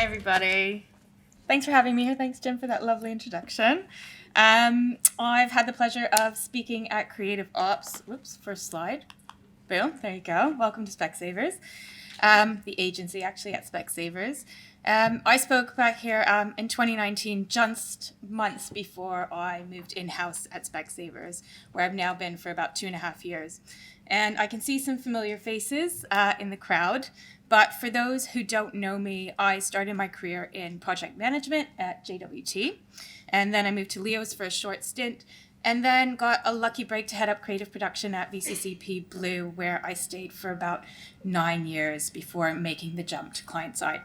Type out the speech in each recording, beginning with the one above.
Hi, everybody. Thanks for having me here. Thanks, Jim, for that lovely introduction. I've had the pleasure of speaking at Creative Ops. Whoops, first slide. Boom, there you go. Welcome to Specsavers. The agency actually at Specsavers. I spoke back here in 2019, just months before I moved in-house at Specsavers, where I've now been for about 2.5 years. And I can see some familiar faces in the crowd. But for those who don't know me, I started my career in project management at JWT. And then I moved to Leo's for a short stint, and then got a lucky break to head up creative production at VCCP Blue, where I stayed for about 9 years before making the jump to client side.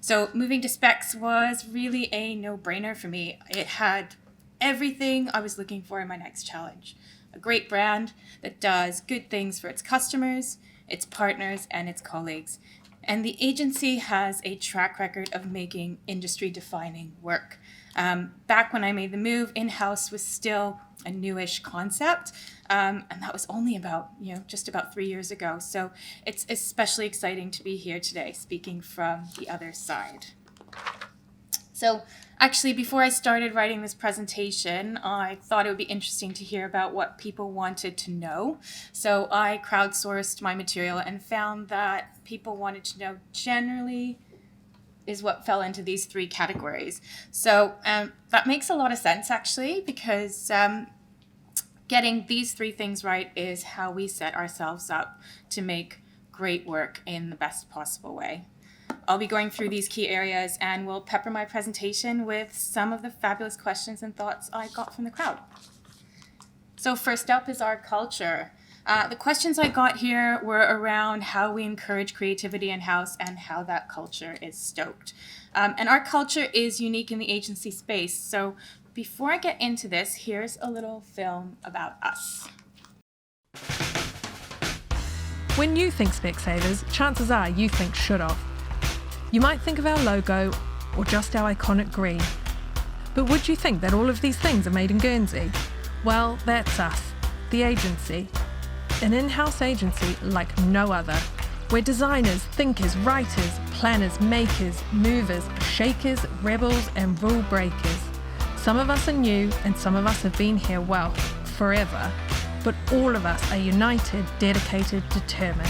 So moving to Specs was really a no-brainer for me. It had everything I was looking for in my next challenge. A great brand that does good things for its customers, its partners, and its colleagues. And the agency has a track record of making industry-defining work. Back when I made the move, in-house was still a newish concept, and that was only about, just about 3 years ago. So it's especially exciting to be here today, speaking from the other side. So actually, before I started writing this presentation, I thought it would be interesting to hear about what people wanted to know. So I crowdsourced my material and found that people wanted to know generally is what fell into these 3 categories. So that makes a lot of sense, actually, because getting these 3 things right is how we set ourselves up to make great work in the best possible way. I'll be going through these key areas and will pepper my presentation with some of the fabulous questions and thoughts I got from the crowd. So first up is our culture. The questions I got here were around how we encourage creativity in-house and how that culture is stoked. And our culture is unique in the agency space. So before I get into this, here's a little film about us. When you think Specsavers, chances are you think should have. You might think of our logo or just our iconic green. But would you think that all of these things are made in Guernsey? Well, that's us, the agency. An in-house agency like no other, where designers, thinkers, writers, planners, makers, movers, shakers, rebels, and rule breakers. Some of us are new and some of us have been here, well, forever. But all of us are united, dedicated, determined.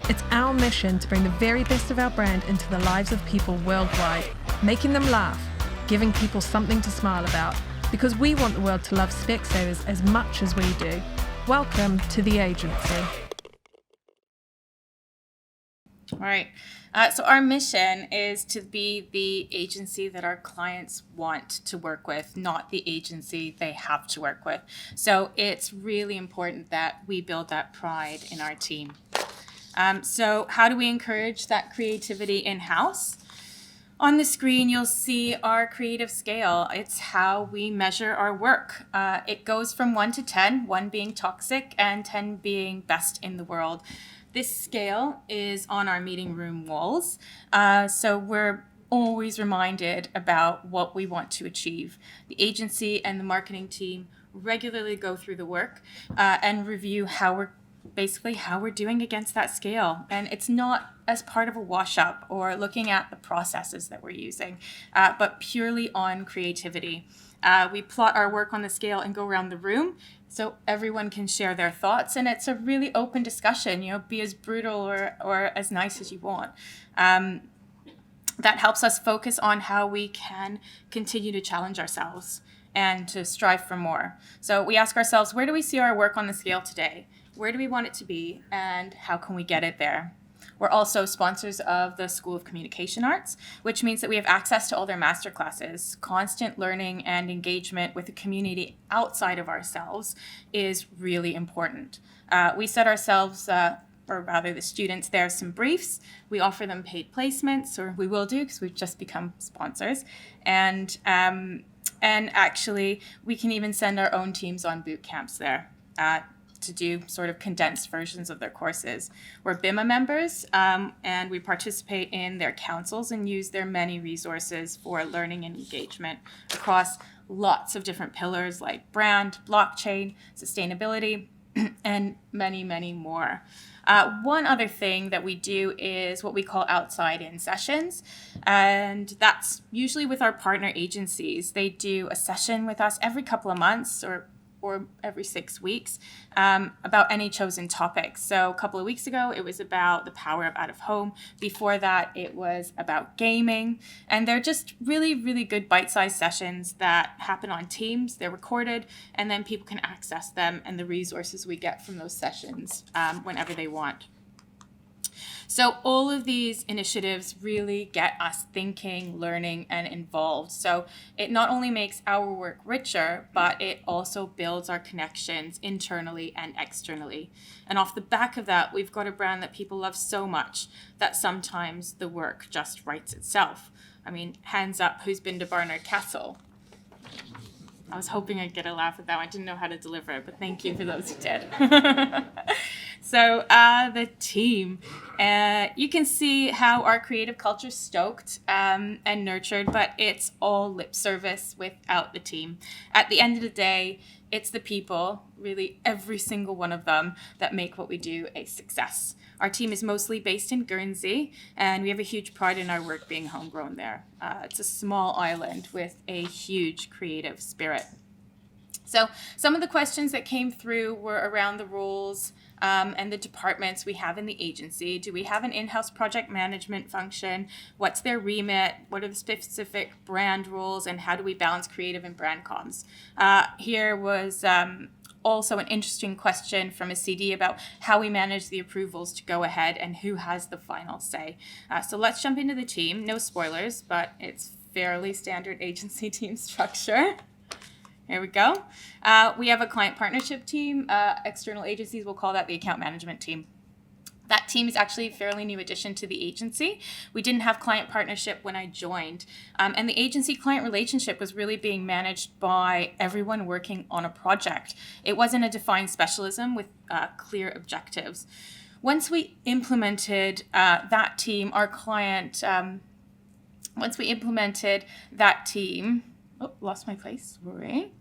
It's our mission to bring the very best of our brand into the lives of people worldwide, making them laugh, giving people something to smile about, because we want the world to love Specsavers as much as we do. Welcome to the agency. All right. So our mission is to be the agency that our clients want to work with, not the agency they have to work with. So it's really important that we build that pride in our team. So how do we encourage that creativity in-house? On the screen, you'll see our creative scale. It's how we measure our work. It goes from 1 to 10, 1 being toxic and 10 being best in the world. This scale is on our meeting room walls. So we're always reminded about what we want to achieve. The agency and the marketing team regularly go through the work and review how we're doing against that scale. And it's not as part of a wash-up or looking at the processes that we're using, but purely on creativity. We plot our work on the scale and go around the room so everyone can share their thoughts. And it's a really open discussion, be as brutal or as nice as you want. That helps us focus on how we can continue to challenge ourselves and to strive for more. So we ask ourselves, where do we see our work on the scale today? Where do we want it to be, and how can we get it there? We're also sponsors of the School of Communication Arts, which means that we have access to all their masterclasses. Constant learning and engagement with the community outside of ourselves is really important. We set ourselves, or rather the students there, some briefs. We offer them paid placements, or we will do because we've just become sponsors. And actually, we can even send our own teams on boot camps there to do sort of condensed versions of their courses. We're BIMA members, and we participate in their councils and use their many resources for learning and engagement across lots of different pillars like brand, blockchain, sustainability, and many, many more. One other thing that we do is what we call outside-in sessions, and that's usually with our partner agencies. They do a session with us every couple of months or every 6 weeks about any chosen topic. So a couple of weeks ago, it was about the power of out of home. Before that, it was about gaming. And they're just really, really good bite-sized sessions that happen on Teams. They're recorded, and then people can access them and the resources we get from those sessions whenever they want. So all of these initiatives really get us thinking, learning, and involved. So it not only makes our work richer, but it also builds our connections internally and externally. And off the back of that, we've got a brand that people love so much that sometimes the work just writes itself. I mean, hands up, who's been to Barnard Castle? I was hoping I'd get a laugh at that one. I didn't know how to deliver it, but thank you for those who did. So the team, you can see how our creative culture is stoked and nurtured, but it's all lip service without the team. At the end of the day, it's the people, really every single one of them, that make what we do a success. Our team is mostly based in Guernsey, and we have a huge pride in our work being homegrown there. It's a small island with a huge creative spirit. So some of the questions that came through were around the roles and the departments we have in the agency. Do we have an in-house project management function? What's their remit? What are the specific brand roles? And how do we balance creative and brand comms? Here was also an interesting question from a CD about how we manage the approvals to go ahead and who has the final say. So let's jump into the team. No spoilers, but it's fairly standard agency team structure. Here we go. We have a client partnership team. External agencies will call that the account management team. That team is actually a fairly new addition to the agency. We didn't have client partnership when I joined. And the agency-client relationship was really being managed by everyone working on a project. It wasn't a defined specialism with clear objectives. Once we implemented that team, our client, lost my place, sorry.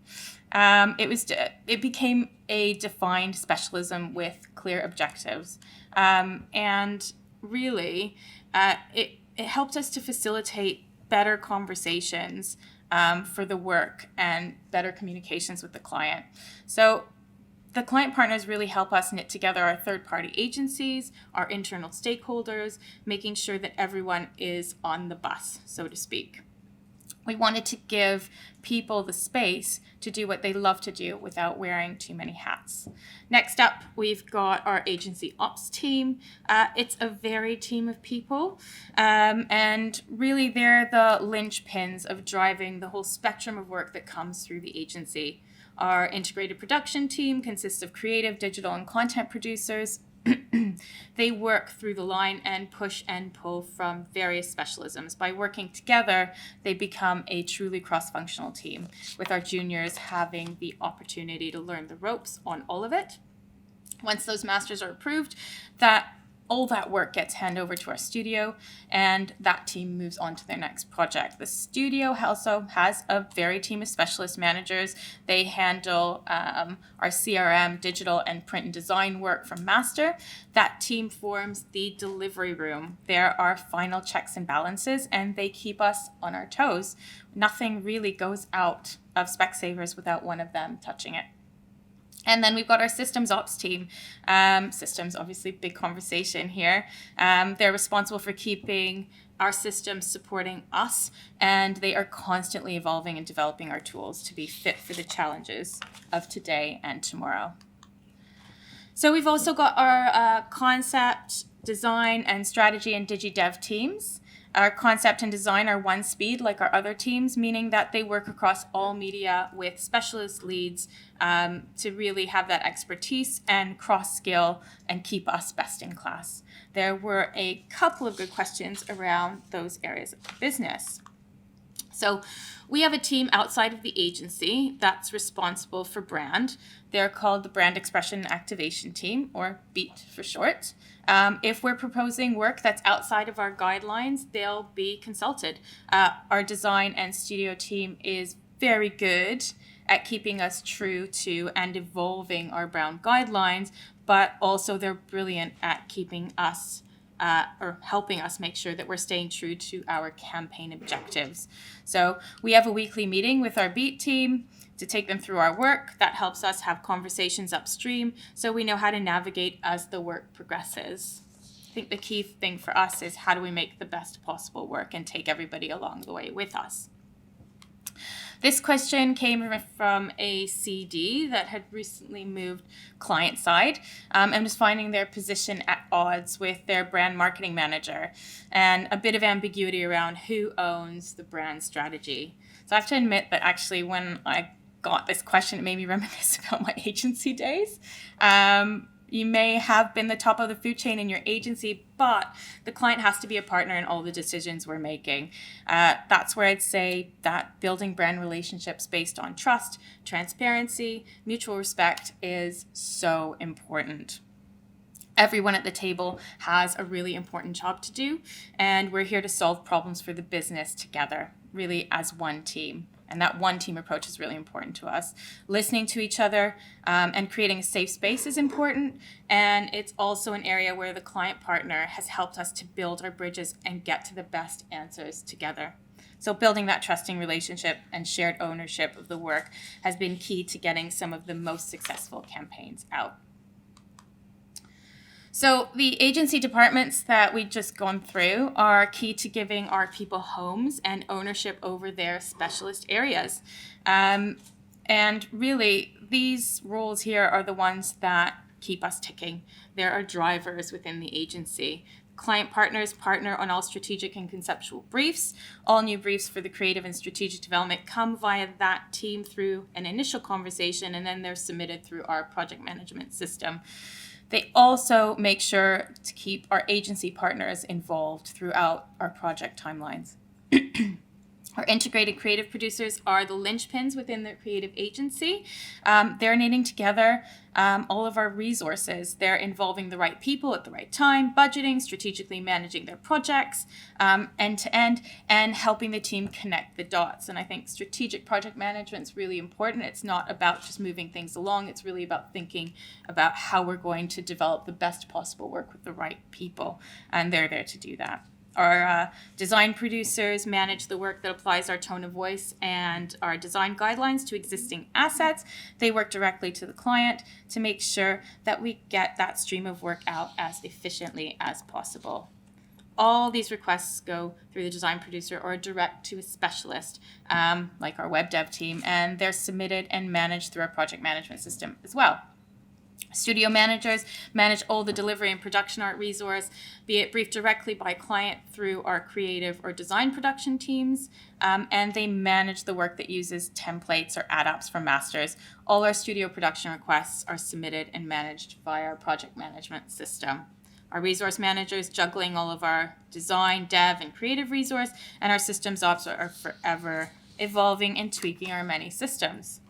It became a defined specialism with clear objectives. And really, it helped us to facilitate better conversations for the work and better communications with the client. So the client partners really help us knit together our third-party agencies, our internal stakeholders, making sure that everyone is on the bus, so to speak. We wanted to give people the space to do what they love to do without wearing too many hats. Next up, we've got our agency ops team. It's a varied team of people, and really they're the linchpins of driving the whole spectrum of work that comes through the agency. Our integrated production team consists of creative, digital, and content producers. They work through the line and push and pull from various specialisms. By working together, they become a truly cross-functional team, with our juniors having the opportunity to learn the ropes on all of it. Once those masters are approved, all that work gets handed over to our studio, and that team moves on to their next project. The studio also has a very team of specialist managers. They handle our CRM, digital, and print and design work from master. That team forms the delivery room. There are final checks and balances, and they keep us on our toes. Nothing really goes out of Specsavers without one of them touching it. And then we've got our systems ops team. Systems, obviously, big conversation here. They're responsible for keeping our systems supporting us, and they are constantly evolving and developing our tools to be fit for the challenges of today and tomorrow. So we've also got our concept, design, and strategy and DigiDev teams. Our concept and design are one speed like our other teams, meaning that they work across all media with specialist leads to really have that expertise and cross-skill and keep us best in class. There were a couple of good questions around those areas of the business. So we have a team outside of the agency that's responsible for brand. They're called the Brand Expression and Activation Team, or BEAT for short. If we're proposing work that's outside of our guidelines, they'll be consulted. Our design and studio team is very good at keeping us true to and evolving our Brown guidelines, but also they're brilliant at keeping us or helping us make sure that we're staying true to our campaign objectives. So we have a weekly meeting with our beat team to take them through our work. That helps us have conversations upstream so we know how to navigate as the work progresses. I think the key thing for us is how do we make the best possible work and take everybody along the way with us. This question came from a CD that had recently moved client side and was finding their position at odds with their brand marketing manager and a bit of ambiguity around who owns the brand strategy. So I have to admit that actually when I got this question, it made me reminisce about my agency days. You may have been the top of the food chain in your agency, but the client has to be a partner in all the decisions we're making. That's where I'd say that building brand relationships based on trust, transparency, mutual respect is so important. Everyone at the table has a really important job to do, and we're here to solve problems for the business together, really as one team. And that one team approach is really important to us. Listening to each other and creating a safe space is important. And it's also an area where the client partner has helped us to build our bridges and get to the best answers together. So building that trusting relationship and shared ownership of the work has been key to getting some of the most successful campaigns out. So the agency departments that we've just gone through are key to giving our people homes and ownership over their specialist areas. And really, these roles here are the ones that keep us ticking. There are drivers within the agency. Client partners partner on all strategic and conceptual briefs. All new briefs for the creative and strategic development come via that team through an initial conversation, and then they're submitted through our project management system. They also make sure to keep our agency partners involved throughout our project timelines. Our integrated creative producers are the linchpins within the creative agency. They're knitting together all of our resources. They're involving the right people at the right time, budgeting, strategically managing their projects end to end, and helping the team connect the dots. And I think strategic project management is really important. It's not about just moving things along. It's really about thinking about how we're going to develop the best possible work with the right people. And they're there to do that. Our design producers manage the work that applies our tone of voice and our design guidelines to existing assets. They work directly to the client to make sure that we get that stream of work out as efficiently as possible. All these requests go through the design producer or direct to a specialist, like our web dev team, and they're submitted and managed through our project management system as well. Studio managers manage all the delivery and production art resource, be it briefed directly by client through our creative or design production teams, and they manage the work that uses templates or add-ups for masters. All our studio production requests are submitted and managed via our project management system. Our resource managers juggling all of our design, dev, and creative resource, and our systems ops are forever evolving and tweaking our many systems.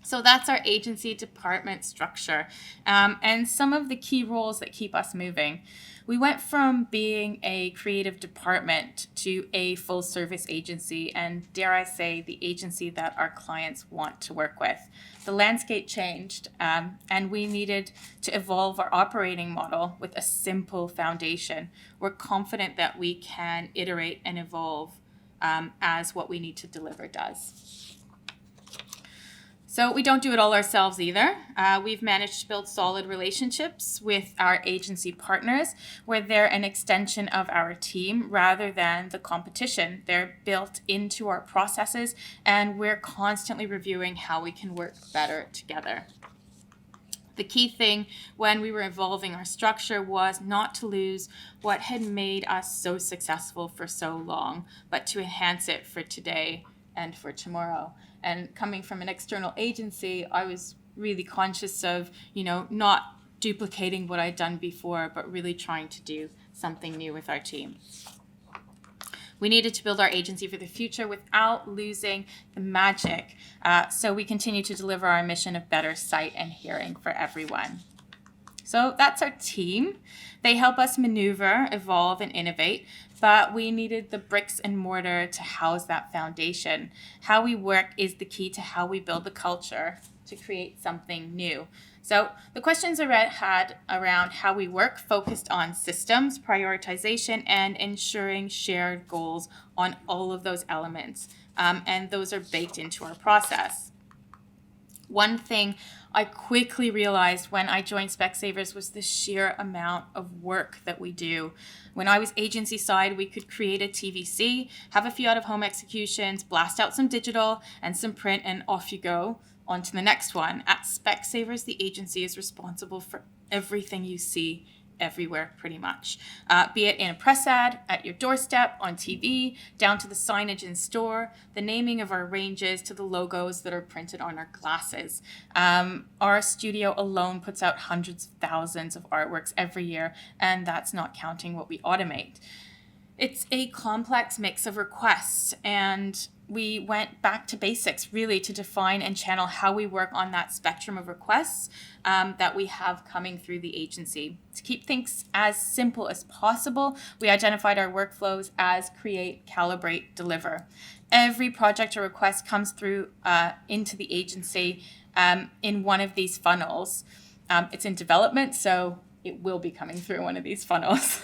So that's our agency department structure and some of the key roles that keep us moving. We went from being a creative department to a full service agency, and dare I say, the agency that our clients want to work with. The landscape changed and we needed to evolve our operating model with a simple foundation. We're confident that we can iterate and evolve as what we need to deliver does. So we don't do it all ourselves either. We've managed to build solid relationships with our agency partners where they're an extension of our team rather than the competition. They're built into our processes and we're constantly reviewing how we can work better together. The key thing when we were evolving our structure was not to lose what had made us so successful for so long, but to enhance it for today and for tomorrow. And coming from an external agency, I was really conscious of, not duplicating what I'd done before, but really trying to do something new with our team. We needed to build our agency for the future without losing the magic. So we continue to deliver our mission of better sight and hearing for everyone. So that's our team. They help us maneuver, evolve, and innovate. but we needed the bricks and mortar to house that foundation. How we work is the key to how we build the culture to create something new. So the questions I had around how we work focused on systems, prioritization, and ensuring shared goals on all of those elements. And those are baked into our process. One thing I quickly realized when I joined Specsavers was the sheer amount of work that we do. When I was agency side, we could create a TVC, have a few out-of-home executions, blast out some digital and some print, and off you go on to the next one. At Specsavers, the agency is responsible for everything you see everywhere, pretty much. Be it in a press ad, at your doorstep, on TV, down to the signage in store, the naming of our ranges, to the logos that are printed on our glasses. Our studio alone puts out hundreds of thousands of artworks every year, and that's not counting what we automate. It's a complex mix of requests, and we went back to basics really to define and channel how we work on that spectrum of requests that we have coming through the agency. To keep things as simple as possible, we identified our workflows as create, calibrate, deliver. Every project or request comes through into the agency in one of these funnels. It's in development, so it will be coming through one of these funnels.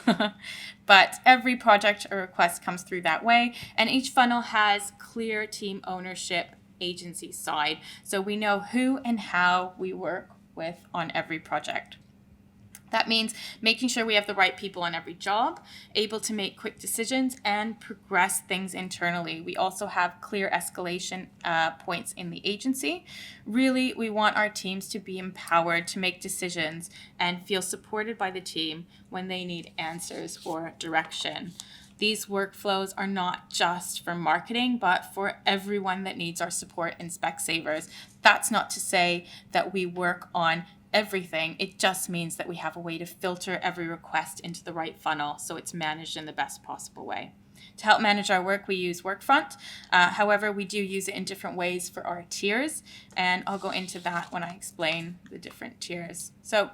But every project or request comes through that way, and each funnel has clear team ownership agency side. So we know who and how we work with on every project. That means making sure we have the right people on every job, able to make quick decisions and progress things internally. We also have clear escalation points in the agency. Really, we want our teams to be empowered to make decisions and feel supported by the team when they need answers or direction. These workflows are not just for marketing, but for everyone that needs our support in Specsavers. That's not to say that we work on everything. It just means that we have a way to filter every request into the right funnel so it's managed in the best possible way. To help manage our work, we use Workfront. However, we do use it in different ways for our tiers, and I'll go into that when I explain the different tiers. So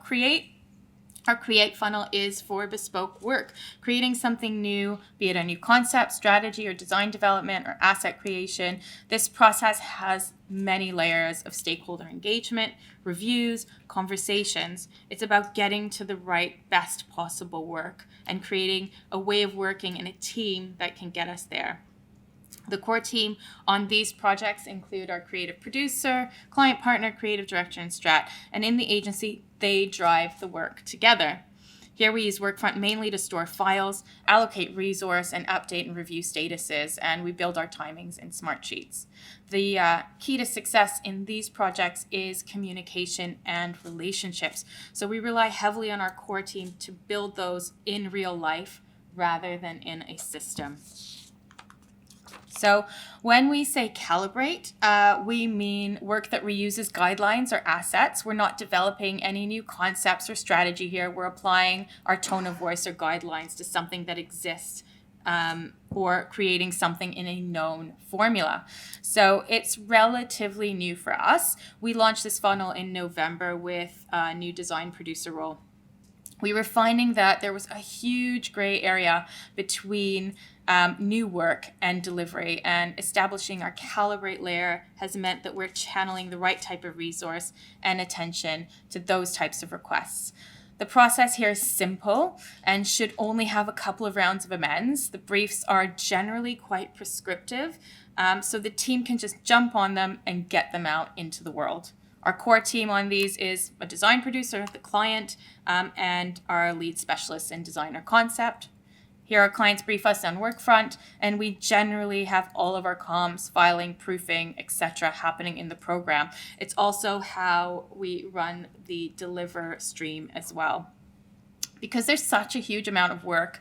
our create funnel is for bespoke work, creating something new, be it a new concept, strategy, or design development, or asset creation. This process has many layers of stakeholder engagement, reviews, conversations. It's about getting to the right, best possible work and creating a way of working in a team that can get us there. The core team on these projects include our creative producer, client partner, creative director, and strat. And in the agency, they drive the work together. Here we use Workfront mainly to store files, allocate resource, and update and review statuses, and we build our timings in Smartsheets. The key to success in these projects is communication and relationships. So we rely heavily on our core team to build those in real life rather than in a system. So when we say calibrate, we mean work that reuses guidelines or assets. We're not developing any new concepts or strategy here. We're applying our tone of voice or guidelines to something that exists or creating something in a known formula. So it's relatively new for us. We launched this funnel in November with a new design producer role. We were finding that there was a huge gray area between new work and delivery, and establishing our calibrate layer has meant that we're channeling the right type of resource and attention to those types of requests. The process here is simple and should only have a couple of rounds of amends. The briefs are generally quite prescriptive, so the team can just jump on them and get them out into the world. Our core team on these is a design producer, the client, and our lead specialist in design or concept. Here our clients brief us on Workfront, and we generally have all of our comms, filing, proofing, etc. happening in the program. It's also how we run the deliver stream as well. Because there's such a huge amount of work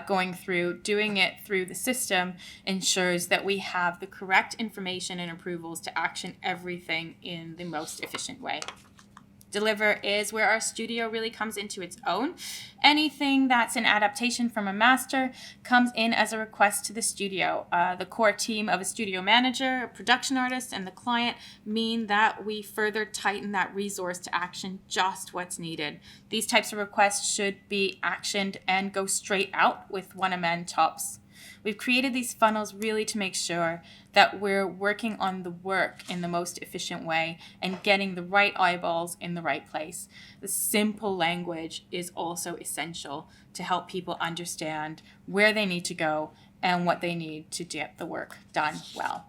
going through, doing it through the system ensures that we have the correct information and approvals to action everything in the most efficient way. Deliver is where our studio really comes into its own. Anything that's an adaptation from a master comes in as a request to the studio. The core team of a studio manager, a production artist, and the client mean that we further tighten that resource to action just what's needed. These types of requests should be actioned and go straight out with one amen tops. We've created these funnels really to make sure that we're working on the work in the most efficient way and getting the right eyeballs in the right place. The simple language is also essential to help people understand where they need to go and what they need to get the work done well.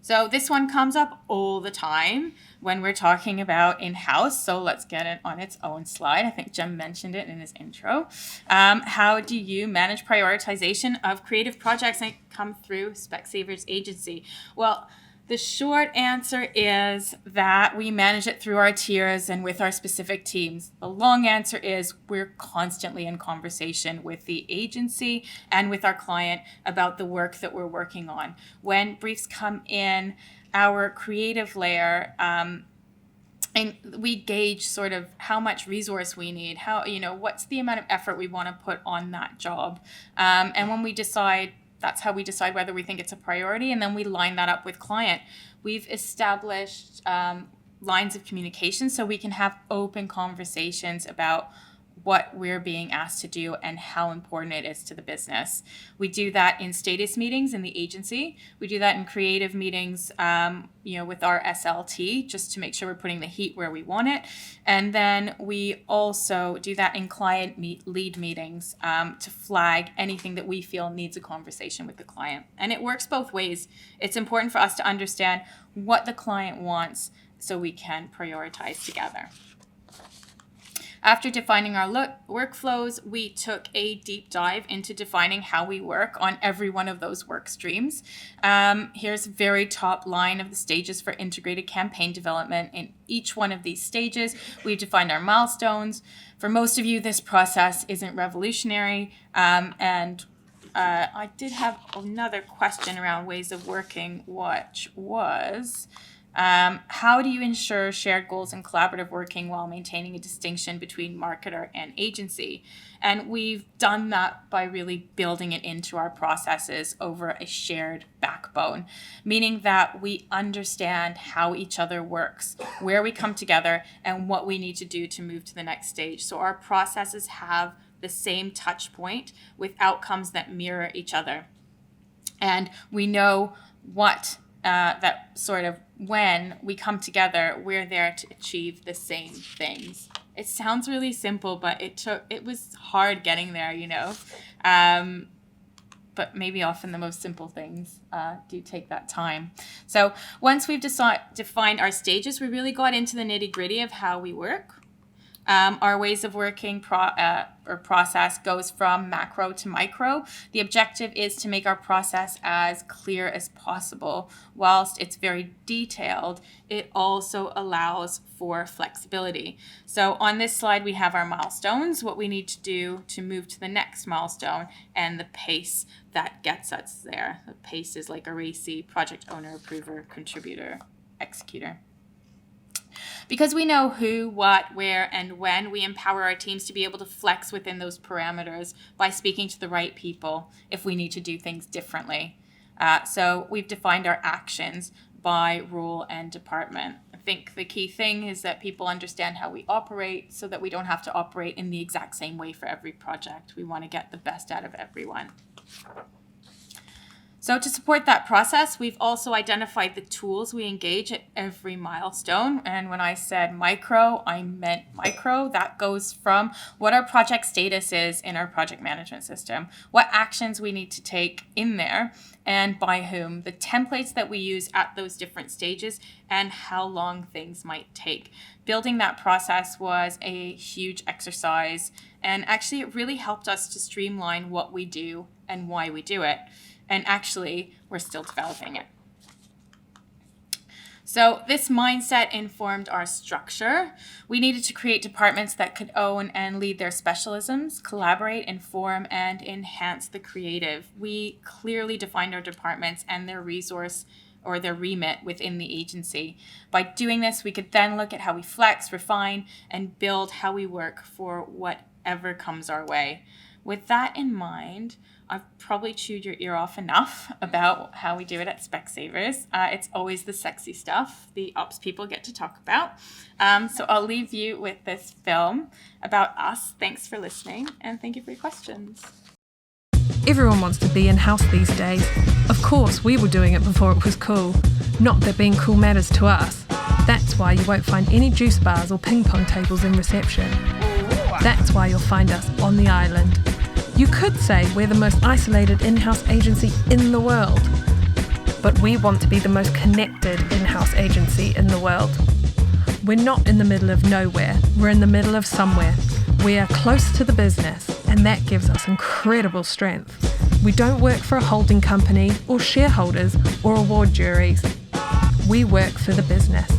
So this one comes up all the time when we're talking about in-house. So let's get it on its own slide. I think Jim mentioned it in his intro. How do you manage prioritization of creative projects that come through Specsavers agency? Well, the short answer is that we manage it through our tiers and with our specific teams. The long answer is we're constantly in conversation with the agency and with our client about the work that we're working on. When briefs come in, our creative layer, and we gauge sort of how much resource we need, what's the amount of effort we want to put on that job. And when we decide, that's how we decide whether we think it's a priority, and then we line that up with client. We've established lines of communication so we can have open conversations about what we're being asked to do and how important it is to the business. We do that in status meetings in the agency. We do that in creative meetings, with our SLT, just to make sure we're putting the heat where we want it. And then we also do that in client lead meetings to flag anything that we feel needs a conversation with the client. And it works both ways. It's important for us to understand what the client wants so we can prioritize together. After defining our workflows, we took a deep dive into defining how we work on every one of those work streams. Here's a very top line of the stages for integrated campaign development. In each one of these stages, we've defined our milestones. For most of you, this process isn't revolutionary. And I did have another question around ways of working, which was, how do you ensure shared goals and collaborative working while maintaining a distinction between marketer and agency? And we've done that by really building it into our processes over a shared backbone, meaning that we understand how each other works, where we come together, and what we need to do to move to the next stage. So our processes have the same touch point with outcomes that mirror each other. And we know what that sort of when we come together, we're there to achieve the same things. It sounds really simple, but it was hard getting there, but maybe often the most simple things do take that time. So once we've defined our stages, we really got into the nitty-gritty of how we work. Our ways of working process goes from macro to micro. The objective is to make our process as clear as possible. Whilst it's very detailed, it also allows for flexibility. So on this slide, we have our milestones, what we need to do to move to the next milestone, and the pace that gets us there. The pace is like a RACI, project owner, approver, contributor, executor. Because we know who, what, where, and when, we empower our teams to be able to flex within those parameters by speaking to the right people if we need to do things differently. So we've defined our actions by role and department. I think the key thing is that people understand how we operate so that we don't have to operate in the exact same way for every project. We want to get the best out of everyone. So to support that process, we've also identified the tools we engage at every milestone. And when I said micro, I meant micro. That goes from what our project status is in our project management system, what actions we need to take in there, and by whom, the templates that we use at those different stages, and how long things might take. Building that process was a huge exercise, and actually it really helped us to streamline what we do and why we do it. And actually, we're still developing it. So this mindset informed our structure. We needed to create departments that could own and lead their specialisms, collaborate, inform, and enhance the creative. We clearly defined our departments and their resource or their remit within the agency. By doing this, we could then look at how we flex, refine, and build how we work for whatever comes our way. With that in mind, I've probably chewed your ear off enough about how we do it at Specsavers. It's always the sexy stuff the ops people get to talk about. So I'll leave you with this film about us. Thanks for listening, and thank you for your questions. Everyone wants to be in-house these days. Of course, we were doing it before it was cool. Not that being cool matters to us. That's why you won't find any juice bars or ping pong tables in reception. That's why you'll find us on the island. You could say we're the most isolated in-house agency in the world. But we want to be the most connected in-house agency in the world. We're not in the middle of nowhere, we're in the middle of somewhere. We are close to the business, and that gives us incredible strength. We don't work for a holding company or shareholders or award juries. We work for the business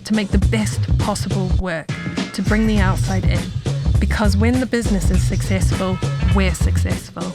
to make the best possible work, to bring the outside in. Because when the business is successful, we're successful.